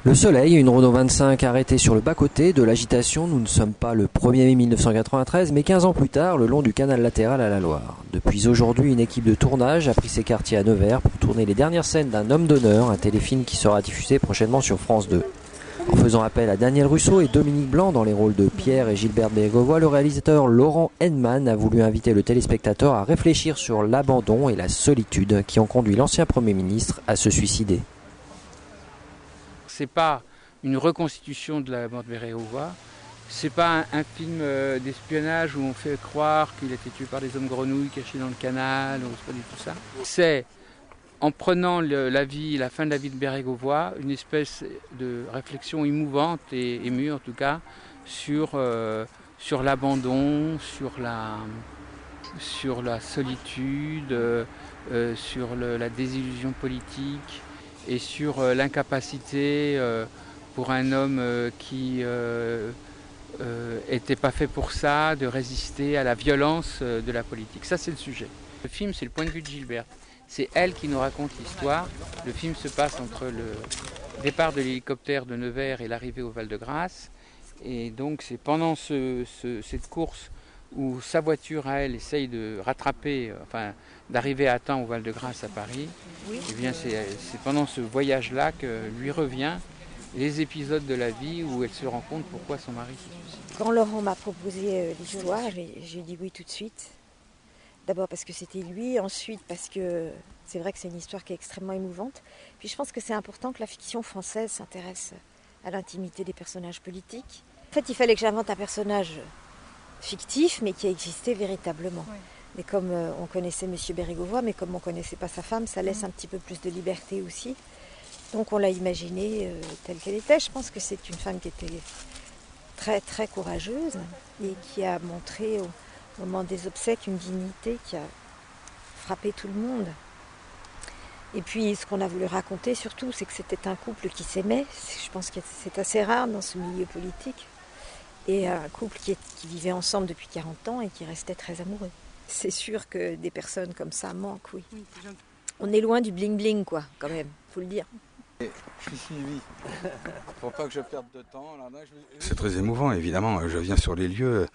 Le soleil, une Renault 25 arrêtée sur le bas-côté de l'agitation. Nous ne sommes pas le 1er mai 1993, mais 15 ans plus tard, le long du canal latéral à la Loire. Depuis aujourd'hui, une équipe de tournage a pris ses quartiers à Nevers pour tourner les dernières scènes d'un homme d'honneur, un téléfilm qui sera diffusé prochainement sur France 2. En faisant appel à Daniel Russo et Dominique Blanc dans les rôles de Pierre et Gilbert Bérégovoy, le réalisateur Laurent Henman a voulu inviter le téléspectateur à réfléchir sur l'abandon et la solitude qui ont conduit l'ancien Premier ministre à se suicider. C'est pas une reconstitution de la mort de Bérégovoy, c'est pas un film d'espionnage où on fait croire qu'il a été tué par des hommes grenouilles cachés dans le canal, c'est pas du tout ça. C'est en prenant la fin de la vie de Bérégovoy, une espèce de réflexion émouvante et émue en tout cas sur l'abandon, sur la solitude, sur la désillusion politique et sur l'incapacité pour un homme qui était pas fait pour ça, de résister à la violence de la politique. Ça, c'est le sujet. Le film, c'est le point de vue de Gilberte. C'est elle qui nous raconte l'histoire. Le film se passe entre le départ de l'hélicoptère de Nevers et l'arrivée au Val-de-Grâce. Et donc, c'est pendant cette course où sa voiture à elle essaye de rattraper, d'arriver à temps au Val-de-Grâce à Paris. Et bien, c'est pendant ce voyage-là que lui revient les épisodes de la vie où elle se rend compte pourquoi son mari se suicide. Quand Laurent m'a proposé l'histoire, j'ai dit oui tout de suite. D'abord parce que c'était lui, ensuite parce que c'est vrai que c'est une histoire qui est extrêmement émouvante. Puis je pense que c'est important que la fiction française s'intéresse à l'intimité des personnages politiques. En fait, il fallait que j'invente un personnage fictif, mais qui existait véritablement. Oui. Mais comme on connaissait M. Bérégovoy, mais comme on ne connaissait pas sa femme, ça laisse un petit peu plus de liberté aussi. Donc on l'a imaginée telle qu'elle était. Je pense que c'est une femme qui était très très courageuse et qui a montré au moment des obsèques une dignité qui a frappé tout le monde. Et puis ce qu'on a voulu raconter surtout, c'est que c'était un couple qui s'aimait. Je pense que c'est assez rare dans ce milieu politique. Et un couple qui vivait ensemble depuis 40 ans et qui restait très amoureux. C'est sûr que des personnes comme ça manquent, oui. On est loin du bling-bling, quoi, quand même, faut le dire. Je suis suivi. Faut pas que je perde de temps. C'est très émouvant, évidemment. Je viens sur les lieux.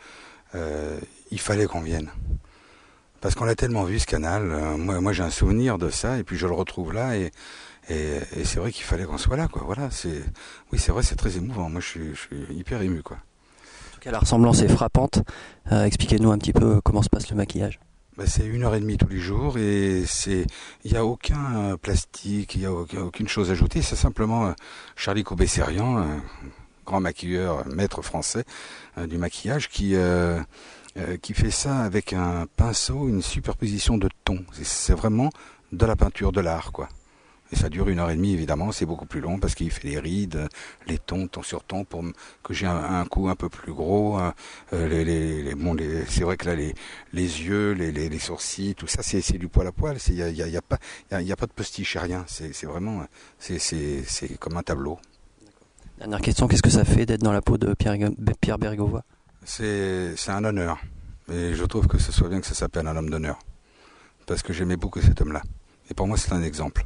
Il fallait qu'on vienne. Parce qu'on l'a tellement vu, ce canal. Moi, j'ai un souvenir de ça, et puis je le retrouve là, et c'est vrai qu'il fallait qu'on soit là, quoi. Voilà, oui, c'est vrai, c'est très émouvant. Moi, je suis hyper ému, quoi. En tout cas, la ressemblance est frappante. Expliquez-nous un petit peu comment se passe le maquillage. C'est 1h30 tous les jours, et il n'y a aucun plastique, il n'y a aucune chose ajoutée. C'est simplement Charlie Courbet-Sérian, grand maquilleur, maître français du maquillage, qui fait ça avec un pinceau, une superposition de tons. C'est vraiment de la peinture, de l'art, quoi. Et ça dure 1h30, évidemment, c'est beaucoup plus long parce qu'il fait les rides, les tons, ton sur ton, pour que j'ai un coup un peu plus gros. C'est vrai que là, les yeux, les sourcils, tout ça, c'est du poil à poil. Il y a pas de postiche, y a rien. C'est vraiment, c'est comme un tableau. Dernière question, qu'est-ce que ça fait d'être dans la peau de Pierre Bérégovoy ? C'est un honneur. Et je trouve que ce soit bien que ça s'appelle un homme d'honneur. Parce que j'aimais beaucoup cet homme-là. Et pour moi, c'est un exemple.